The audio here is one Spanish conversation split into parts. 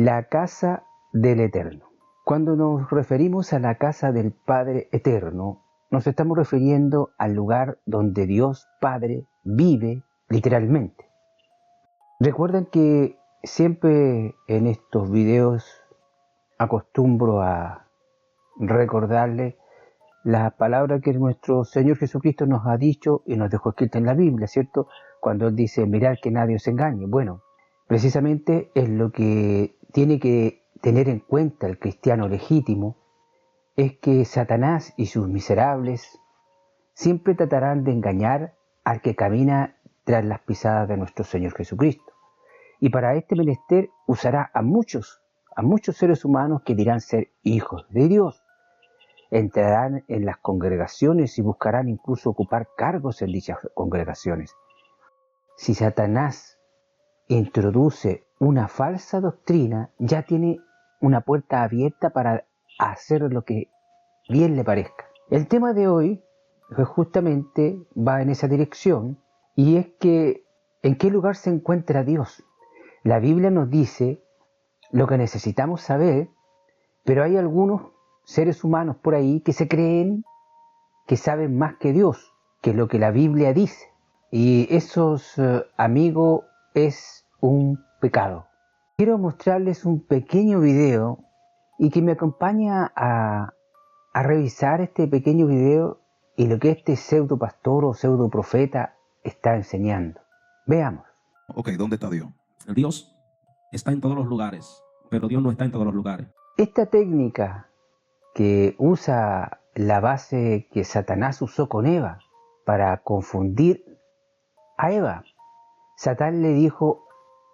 La casa del Eterno. Cuando nos referimos a la casa del Padre Eterno, nos estamos refiriendo al lugar donde Dios Padre vive literalmente. Recuerden que siempre en estos videos acostumbro a recordarles la palabra que nuestro Señor Jesucristo nos ha dicho y nos dejó escrita en la Biblia, ¿cierto? Cuando Él dice, mirad que nadie os engañe. Bueno, precisamente es lo que tiene que tener en cuenta el cristiano legítimo, es que Satanás y sus miserables siempre tratarán de engañar al que camina tras las pisadas de nuestro Señor Jesucristo. Y para este menester usará a muchos seres humanos que dirán ser hijos de Dios. Entrarán en las congregaciones y buscarán incluso ocupar cargos en dichas congregaciones. Si Satanás introduce una falsa doctrina, ya tiene una puerta abierta para hacer lo que bien le parezca. El tema de hoy justamente va en esa dirección, y es que ¿en qué lugar se encuentra Dios? La Biblia nos dice lo que necesitamos saber, pero hay algunos seres humanos por ahí que se creen que saben más que Dios, que lo que la Biblia dice. Y esos, amigos, es un pecado. Quiero mostrarles un pequeño video y que me acompaña a revisar este pequeño video y lo que este pseudo pastor o pseudo profeta está enseñando. Veamos. Ok, ¿dónde está Dios? Dios está en todos los lugares, pero Dios no está en todos los lugares. Esta técnica que usa la base que Satanás usó con Eva para confundir a Eva. Satán le dijo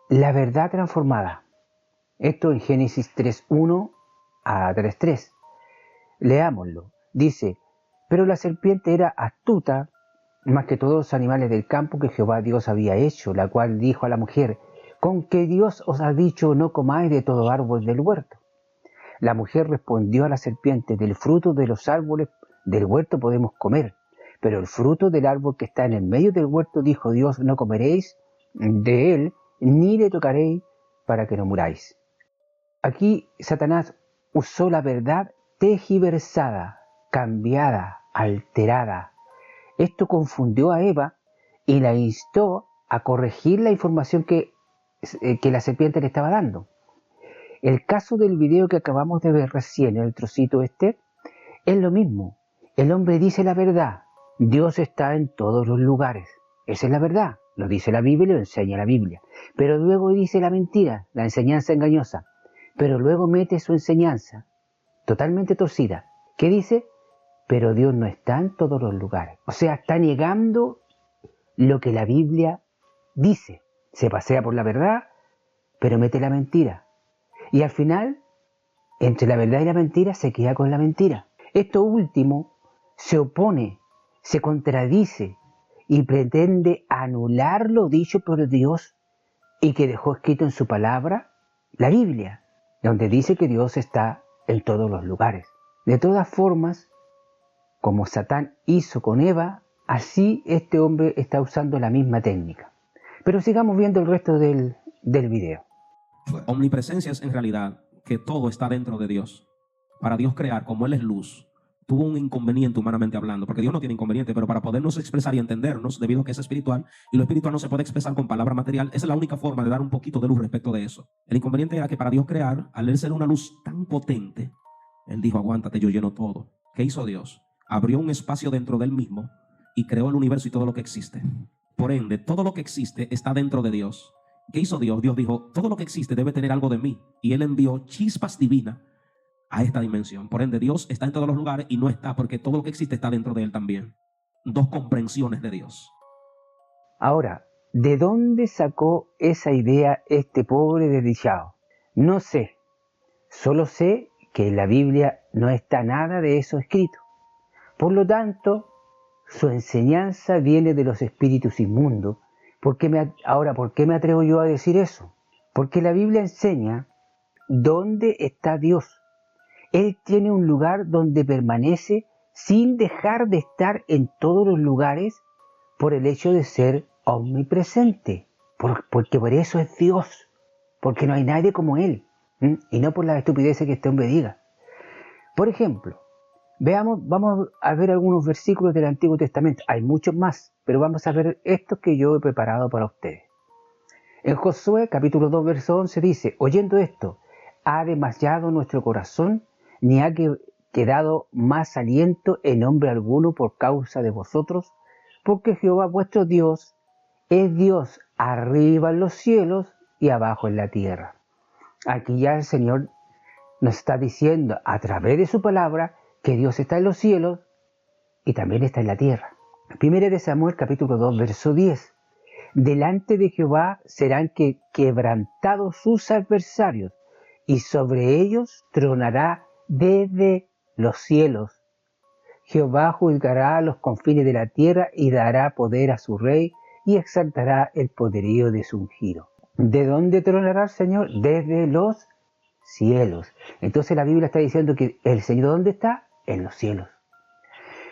la verdad transformada. Esto en Génesis 3:1 a 3:3. Leámoslo. Dice, pero la serpiente era astuta más que todos los animales del campo que Jehová Dios había hecho, la cual dijo a la mujer, ¿con qué Dios os ha dicho no comáis de todo árbol del huerto? La mujer respondió a la serpiente, del fruto de los árboles del huerto podemos comer, pero el fruto del árbol que está en el medio del huerto, dijo Dios, no comeréis de él, ni le tocaréis para que no muráis. Aquí Satanás usó la verdad tergiversada, cambiada, alterada. Esto confundió a Eva y la instó a corregir la información que la serpiente le estaba dando. El caso del video que acabamos de ver recién, el trocito este, es lo mismo. El hombre dice la verdad. Dios está en todos los lugares. Esa es la verdad. Lo dice la Biblia y lo enseña la Biblia. Pero luego dice la mentira, la enseñanza engañosa. Pero luego mete su enseñanza totalmente torcida. ¿Qué dice? Pero Dios no está en todos los lugares. O sea, está negando lo que la Biblia dice. Se pasea por la verdad, pero mete la mentira. Y al final, entre la verdad y la mentira, se queda con la mentira. Esto último se opone, se contradice y pretende anular lo dicho por Dios y que dejó escrito en su palabra, la Biblia, donde dice que Dios está en todos los lugares. De todas formas, como Satán hizo con Eva, así este hombre está usando la misma técnica. Pero sigamos viendo el resto del video. Omnipresencia es en realidad que todo está dentro de Dios. Para Dios crear, como Él es luz, tuvo un inconveniente humanamente hablando, porque Dios no tiene inconveniente, pero para podernos expresar y entendernos, debido a que es espiritual, y lo espiritual no se puede expresar con palabra material, esa es la única forma de dar un poquito de luz respecto de eso. El inconveniente era que para Dios crear, al Él ser una luz tan potente, Él dijo, aguántate, yo lleno todo. ¿Qué hizo Dios? Abrió un espacio dentro de Él mismo y creó el universo y todo lo que existe. Por ende, todo lo que existe está dentro de Dios. ¿Qué hizo Dios? Dios dijo, todo lo que existe debe tener algo de mí. Y Él envió chispas divinas a esta dimensión. Por ende, Dios está en todos los lugares y no está porque todo lo que existe está dentro de Él también. Dos comprensiones de Dios. Ahora, ¿de dónde sacó esa idea este pobre desdichado? No sé. Solo sé que en la Biblia no está nada de eso escrito. Por lo tanto, su enseñanza viene de los espíritus inmundos. Ahora, ¿por qué me atrevo yo a decir eso? Porque la Biblia enseña dónde está Dios. Él tiene un lugar donde permanece sin dejar de estar en todos los lugares por el hecho de ser omnipresente. Porque por eso es Dios. Porque no hay nadie como Él. Y no por las estupideces que este hombre diga. Por ejemplo, vamos a ver algunos versículos del Antiguo Testamento. Hay muchos más, pero vamos a ver estos que yo he preparado para ustedes. En Josué capítulo 2, verso 11 dice: oyendo esto, ¿ha demasiado nuestro corazón, ni ha quedado más aliento en hombre alguno por causa de vosotros? Porque Jehová vuestro Dios es Dios arriba en los cielos y abajo en la tierra. Aquí ya el Señor nos está diciendo a través de su palabra que Dios está en los cielos y también está en la tierra. Primera de Samuel capítulo 2, verso 10. Delante de Jehová serán quebrantados sus adversarios, y sobre ellos tronará desde los cielos. Jehová juzgará a los confines de la tierra y dará poder a su rey y exaltará el poderío de su ungido. ¿De dónde tronará el Señor? Desde los cielos. Entonces la Biblia está diciendo que el Señor, ¿dónde está? En los cielos.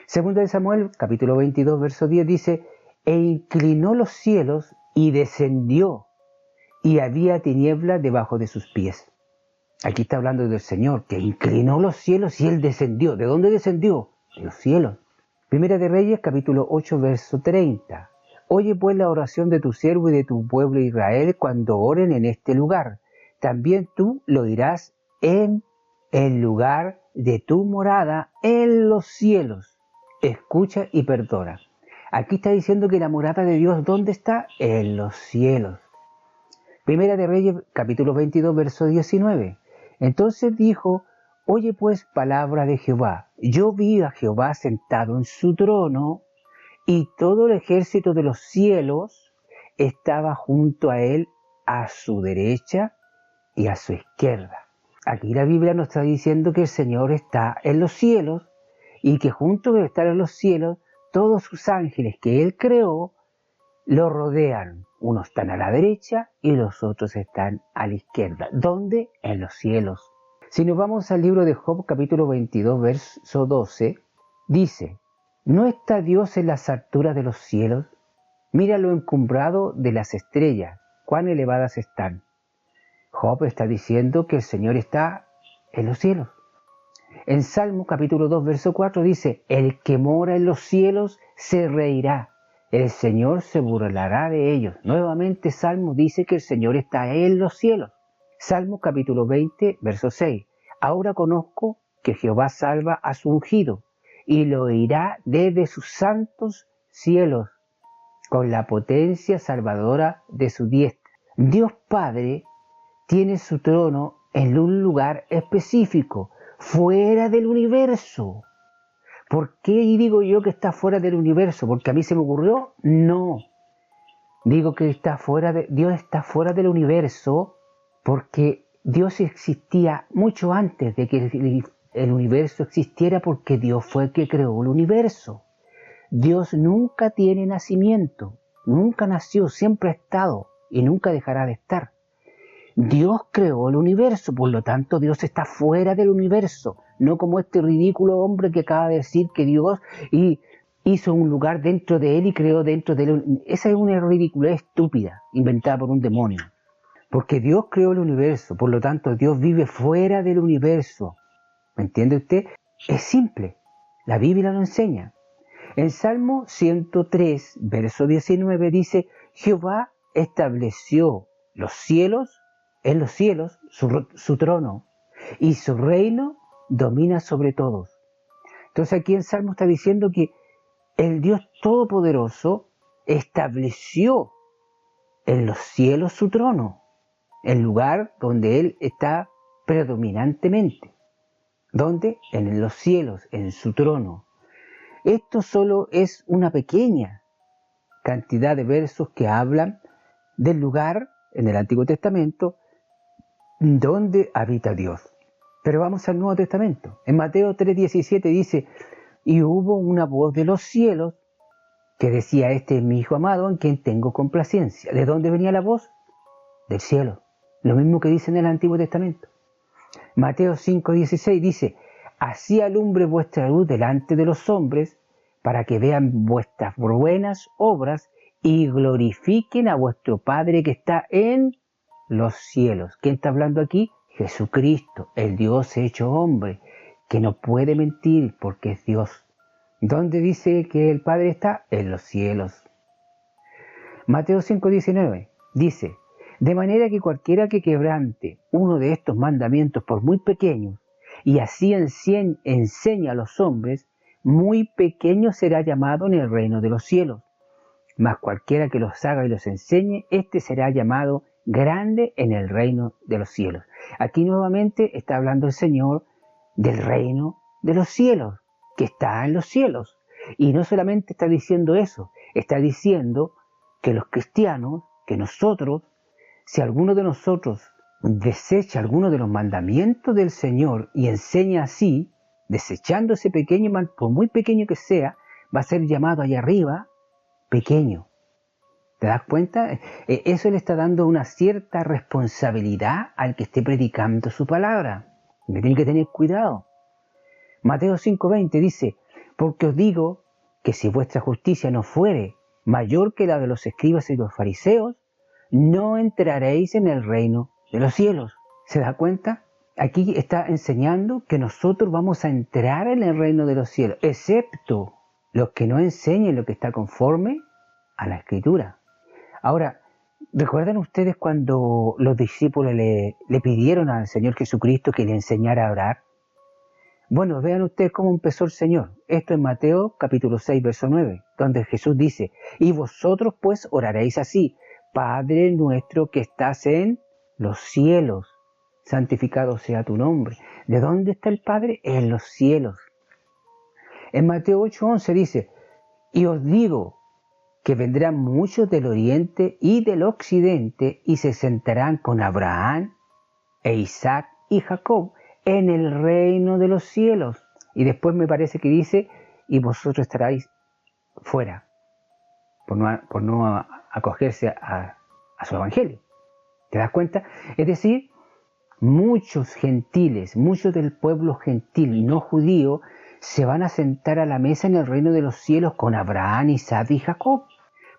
Segunda de Samuel, capítulo 22, verso 10 dice: e inclinó los cielos y descendió, y había tiniebla debajo de sus pies. Aquí está hablando del Señor, que inclinó los cielos y Él descendió. ¿De dónde descendió? De los cielos. Primera de Reyes, capítulo 8, verso 30. Oye pues la oración de tu siervo y de tu pueblo Israel cuando oren en este lugar. También tú lo dirás en el lugar de tu morada en los cielos. Escucha y perdona. Aquí está diciendo que la morada de Dios, ¿dónde está? En los cielos. Primera de Reyes, capítulo 22, verso 19. Entonces dijo: oye pues palabra de Jehová. Yo vi a Jehová sentado en su trono, y todo el ejército de los cielos estaba junto a él, a su derecha y a su izquierda. Aquí la Biblia nos está diciendo que el Señor está en los cielos, y que junto de estar en los cielos, todos sus ángeles que Él creó lo rodean. Unos están a la derecha y los otros están a la izquierda. ¿Dónde? En los cielos. Si nos vamos al libro de Job, capítulo 22, verso 12, dice: ¿no está Dios en las alturas de los cielos? Mira lo encumbrado de las estrellas, cuán elevadas están. Job está diciendo que el Señor está en los cielos. En Salmo capítulo 2, verso 4 dice: el que mora en los cielos se reirá, el Señor se burlará de ellos. Nuevamente Salmo dice que el Señor está en los cielos. Salmo capítulo 20, verso 6. Ahora conozco que Jehová salva a su ungido, y lo oirá desde sus santos cielos, con la potencia salvadora de su diestra. Dios Padre tiene su trono en un lugar específico, fuera del universo. ¿Por qué digo yo que está fuera del universo? ¿Porque a mí se me ocurrió? No. Digo que Dios está fuera del universo porque Dios existía mucho antes de que el universo existiera, porque Dios fue el que creó el universo. Dios nunca tiene nacimiento, nunca nació, siempre ha estado y nunca dejará de estar. Dios creó el universo, por lo tanto Dios está fuera del universo, no como este ridículo hombre que acaba de decir que Dios hizo un lugar dentro de él y creó dentro de él. Esa es una ridiculez estúpida, inventada por un demonio. Porque Dios creó el universo, por lo tanto Dios vive fuera del universo. ¿Me entiende usted? Es simple, la Biblia lo enseña. En Salmo 103, verso 19 dice: Jehová estableció los cielos, en los cielos, su trono, y su reino domina sobre todos. Entonces aquí en Salmo está diciendo que el Dios Todopoderoso estableció en los cielos su trono, el lugar donde Él está predominantemente. ¿Dónde? En los cielos, en su trono. Esto solo es una pequeña cantidad de versos que hablan del lugar en el Antiguo Testamento donde habita Dios. Pero vamos al Nuevo Testamento. En Mateo 3:17 dice: y hubo una voz de los cielos que decía: este es mi Hijo amado en quien tengo complacencia. ¿De dónde venía la voz? Del cielo. Lo mismo que dice en el Antiguo Testamento. Mateo 5:16 dice: así alumbre vuestra luz delante de los hombres, para que vean vuestras buenas obras y glorifiquen a vuestro Padre que está en los cielos. ¿Quién está hablando aquí? Jesucristo, el Dios hecho hombre, que no puede mentir porque es Dios. ¿Dónde dice que el Padre está? En los cielos. Mateo 5:19 dice, de manera que cualquiera que quebrante uno de estos mandamientos por muy pequeños, y así enseña a los hombres, muy pequeño será llamado en el reino de los cielos. Mas cualquiera que los haga y los enseñe, éste será llamado grande en el reino de los cielos. Aquí nuevamente está hablando el Señor del reino de los cielos, que está en los cielos. Y no solamente está diciendo eso, está diciendo que los cristianos, que nosotros, si alguno de nosotros desecha alguno de los mandamientos del Señor y enseña así, desechando ese pequeño mal, por muy pequeño que sea, va a ser llamado allá arriba pequeño. ¿Te das cuenta? Eso le está dando una cierta responsabilidad al que esté predicando su palabra. Me tiene que tener cuidado. Mateo 5:20 dice, porque os digo que si vuestra justicia no fuere mayor que la de los escribas y los fariseos, no entraréis en el reino de los cielos. ¿Se da cuenta? Aquí está enseñando que nosotros vamos a entrar en el reino de los cielos, excepto los que no enseñen lo que está conforme a la Escritura. Ahora, ¿recuerdan ustedes cuando los discípulos le pidieron al Señor Jesucristo que le enseñara a orar? Bueno, vean ustedes cómo empezó el Señor. Esto es Mateo capítulo 6, verso 9, donde Jesús dice, y vosotros pues oraréis así, Padre nuestro que estás en los cielos, santificado sea tu nombre. ¿De dónde está el Padre? En los cielos. En Mateo 8:11 dice, y os digo que vendrán muchos del oriente y del occidente y se sentarán con Abraham e Isaac y Jacob en el reino de los cielos. Y después me parece que dice, y vosotros estaréis fuera, por no acogerse a su evangelio. ¿Te das cuenta? Es decir, muchos gentiles, muchos del pueblo gentil no judío, se van a sentar a la mesa en el reino de los cielos con Abraham, Isaac y Jacob.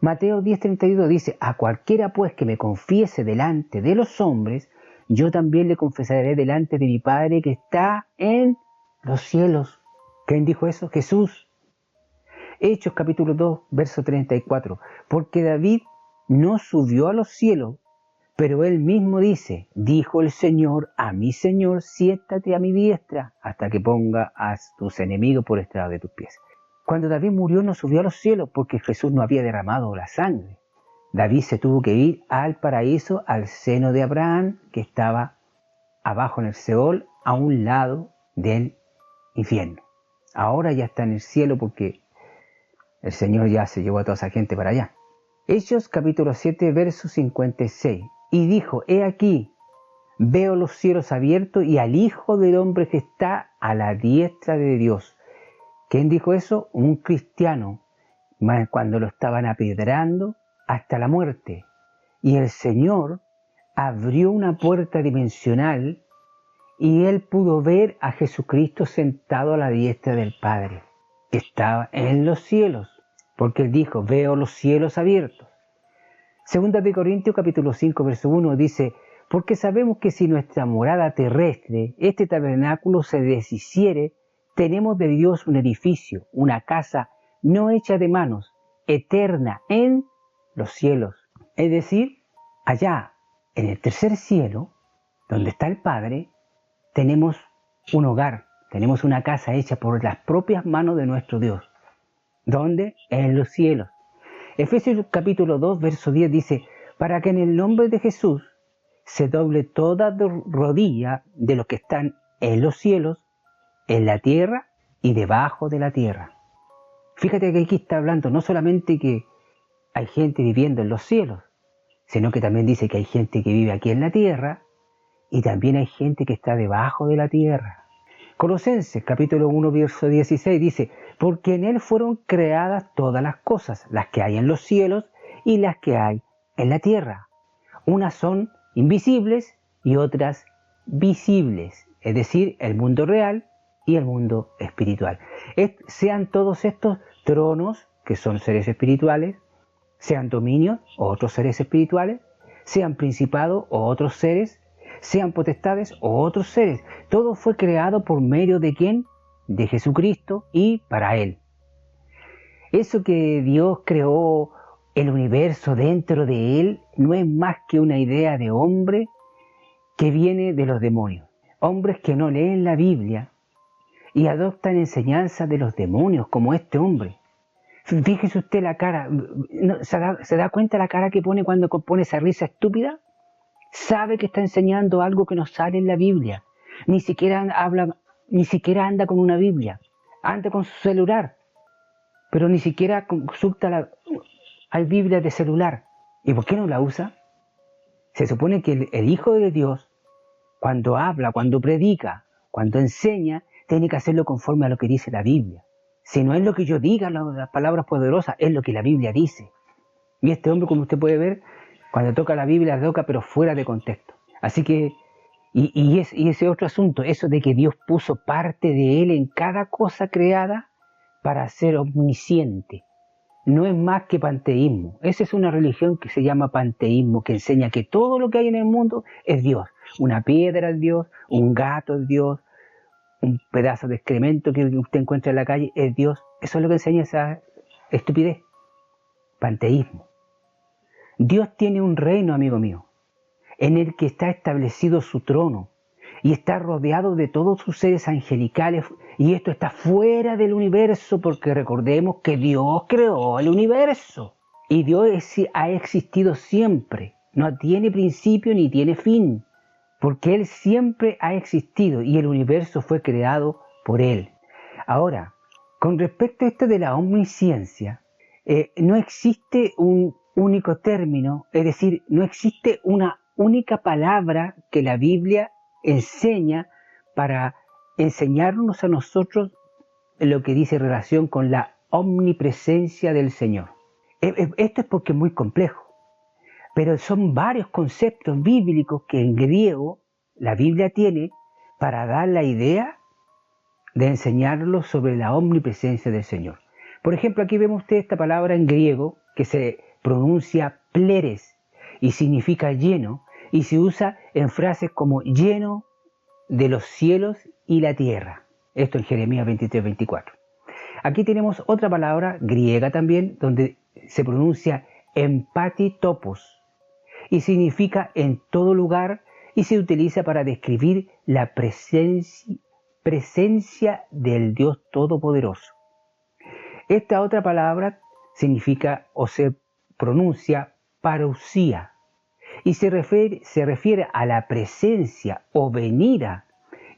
Mateo 10:32 dice, a cualquiera pues que me confiese delante de los hombres, yo también le confesaré delante de mi Padre que está en los cielos. ¿Quién dijo eso? Jesús. Hechos capítulo 2, verso 34. Porque David no subió a los cielos, pero él mismo dice, dijo el Señor a mi Señor, siéntate a mi diestra hasta que ponga a tus enemigos por estrado de tus pies. Cuando David murió no subió a los cielos porque Jesús no había derramado la sangre. David se tuvo que ir al paraíso, al seno de Abraham, que estaba abajo en el Seol, a un lado del infierno. Ahora ya está en el cielo porque el Señor ya se llevó a toda esa gente para allá. Hechos capítulo 7, verso 56. Y dijo, he aquí, veo los cielos abiertos y al Hijo del Hombre que está a la diestra de Dios. ¿Quién dijo eso? Un cristiano, cuando lo estaban apedreando hasta la muerte. Y el Señor abrió una puerta dimensional y él pudo ver a Jesucristo sentado a la diestra del Padre, que estaba en los cielos, porque él dijo, veo los cielos abiertos. Segunda de Corintios capítulo 5, verso 1 dice, porque sabemos que si nuestra morada terrestre, este tabernáculo se deshiciere, tenemos de Dios un edificio, una casa no hecha de manos, eterna en los cielos. Es decir, allá en el tercer cielo, donde está el Padre, tenemos un hogar, tenemos una casa hecha por las propias manos de nuestro Dios. ¿Dónde? En los cielos. Efesios capítulo 2, verso 10 dice, para que en el nombre de Jesús se doble toda rodilla de los que están en los cielos, en la tierra y debajo de la tierra. Fíjate que aquí está hablando no solamente que hay gente viviendo en los cielos, sino que también dice que hay gente que vive aquí en la tierra y también hay gente que está debajo de la tierra. Colosenses capítulo 1, verso 16 dice, porque en él fueron creadas todas las cosas, las que hay en los cielos y las que hay en la tierra. Unas son invisibles y otras visibles, es decir, el mundo real y el mundo espiritual. Sean todos estos tronos, que son seres espirituales, sean dominios o otros seres espirituales, sean principados o otros seres, sean potestades o otros seres. Todo fue creado por medio de ¿quién? De Jesucristo y para Él. Eso que Dios creó el universo dentro de Él no es más que una idea de hombre que viene de los demonios. Hombres que no leen la Biblia y adoptan enseñanzas de los demonios, como este hombre. Fíjese usted la cara, ¿se da cuenta la cara que pone cuando pone esa risa estúpida? Sabe que está enseñando algo que no sale en la Biblia. Ni siquiera anda con una Biblia. Anda con su celular, pero ni siquiera consulta hay Biblia de celular. ¿Y por qué no la usa? Se supone que el Hijo de Dios, cuando habla, cuando predica, cuando enseña, tiene que hacerlo conforme a lo que dice la Biblia. Si no es lo que yo diga, las palabras poderosas, es lo que la Biblia dice. Y este hombre, como usted puede ver, cuando toca la Biblia, la toca, pero fuera de contexto. Así que, y ese otro asunto, eso de que Dios puso parte de Él en cada cosa creada para ser omnisciente. No es más que panteísmo. Esa es una religión que se llama panteísmo, que enseña que todo lo que hay en el mundo es Dios. Una piedra es Dios, un gato es Dios, un pedazo de excremento que usted encuentra en la calle es Dios. Eso es lo que enseña esa estupidez. Panteísmo. Dios tiene un reino, amigo mío, en el que está establecido su trono y está rodeado de todos sus seres angelicales, y esto está fuera del universo, porque recordemos que Dios creó el universo y Dios ha existido siempre, no tiene principio ni tiene fin, porque Él siempre ha existido y el universo fue creado por Él. Ahora, con respecto a esto de la omnisciencia, no existe un único término, es decir, no existe una única palabra que la Biblia enseña para enseñarnos a nosotros lo que dice en relación con la omnipresencia del Señor. Esto es porque es muy complejo, pero son varios conceptos bíblicos que en griego la Biblia tiene para dar la idea de enseñarlos sobre la omnipresencia del Señor. Por ejemplo, aquí vemos usted esta palabra en griego que se pronuncia pleres y significa lleno, y se usa en frases como lleno de los cielos y la tierra. Esto en Jeremías 23-24. Aquí tenemos otra palabra griega también, donde se pronuncia empatitopos y significa en todo lugar, y se utiliza para describir la presencia del Dios Todopoderoso. Esta otra palabra significa o se pronuncia parousia y se refiere a la presencia o venida,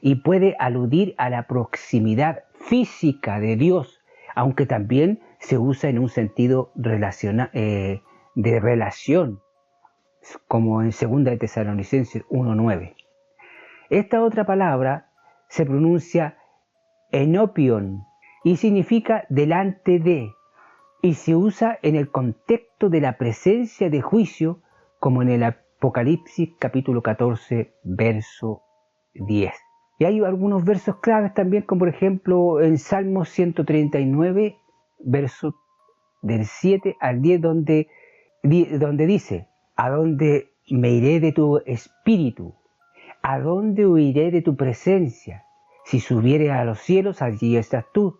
y puede aludir a la proximidad física de Dios, aunque también se usa en un sentido de relación, como en 2 de Tesalonicenses 1:9. Esta otra palabra se pronuncia enopion y significa delante de, y se usa en el contexto de la presencia de juicio, como en el Apocalipsis capítulo 14, verso 10. Y hay algunos versos claves también, como por ejemplo en Salmo 139, verso del 7 al 10, donde dice: ¿a dónde me iré de tu espíritu? ¿A dónde huiré de tu presencia? Si subiere a los cielos, allí estás tú.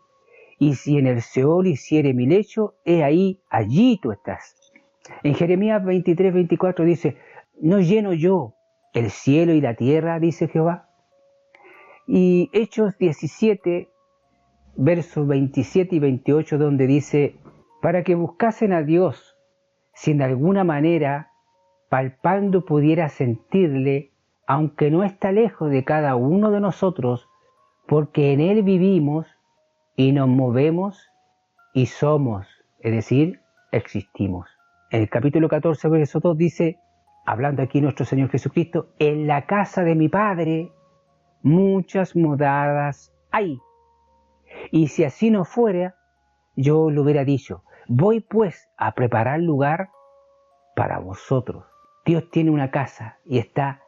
Y si en el Seol hiciere mi lecho, he ahí, allí tú estás. En Jeremías 23-24 dice: ¿no lleno yo el cielo y la tierra? Dice Jehová. Y Hechos 17, versos 27 y 28, donde dice: para que buscasen a Dios, si en alguna manera, palpando pudiera sentirle, aunque no está lejos de cada uno de nosotros, porque en Él vivimos y nos movemos y somos, es decir, existimos. En el capítulo 14, verso 2 dice, hablando aquí nuestro Señor Jesucristo: en la casa de mi Padre muchas moradas hay. Y si así no fuera, yo lo hubiera dicho: voy pues a preparar lugar para vosotros. Dios tiene una casa y está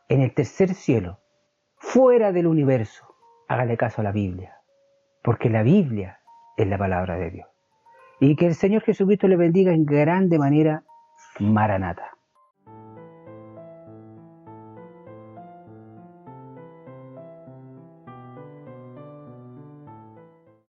en el tercer cielo, fuera del universo. Hágale caso a la Biblia, porque la Biblia es la palabra de Dios. Y que el Señor Jesucristo le bendiga en grande manera. Maranata.